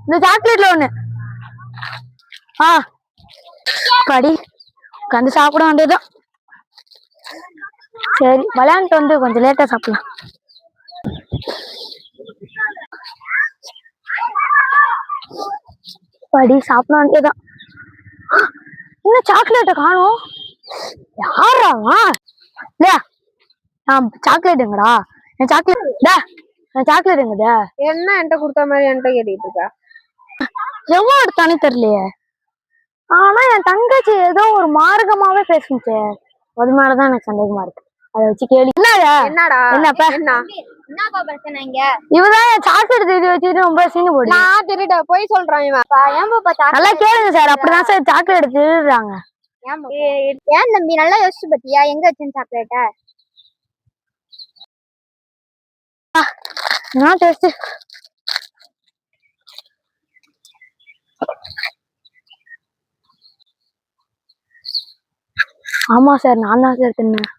இந்த சாக்லேட்ல ஒண்ணு. படி உட்காந்து சாப்பிட வேண்டியதுதான். சரி விளையாண்டுட்டு வந்து கொஞ்சம் லேட்டா சாப்பிடலாம். படி சாப்பிட வேண்டியதுதான். இன்னும் சாக்லேட்டை காணோம். யாராவா இல்லையா? சாக்லேட் எங்கடா? என் சாக்லேட் எங்கடா? என்ன என்கிட்ட கொடுத்த மாதிரி என்கிட்ட கேட்டுட்டு இருக்கா? எவ்வளவு எடுத்தானே தெரியலையே. ஆனா என் தங்கச்சி ஏதோ ஒரு மார்க்கமாவே பேசுச்சு. அது மேலதான் எனக்கு சந்தேகமா இருக்கு. அதை வச்சு கேள்வி என்னடா என்னப்பா பிரச்சனை இங்க? இவதான் என் சாக்லேட் திருடி வச்சுட்டு ரொம்ப சீனு போடு. நான் திருட போய் சொல்றான் இவன். நல்லா கேளுங்க சார். அப்படிதான் சார் சாக்லேட் திருடுறாங்க. ஏன் தம்பி நல்லா யோசிச்சு பத்தியா எங்க வச்சேன் சாக்லேட்ட? நான் டேஸ்ட். ஆமா சார் நான் தான் சார் தின்னேன்.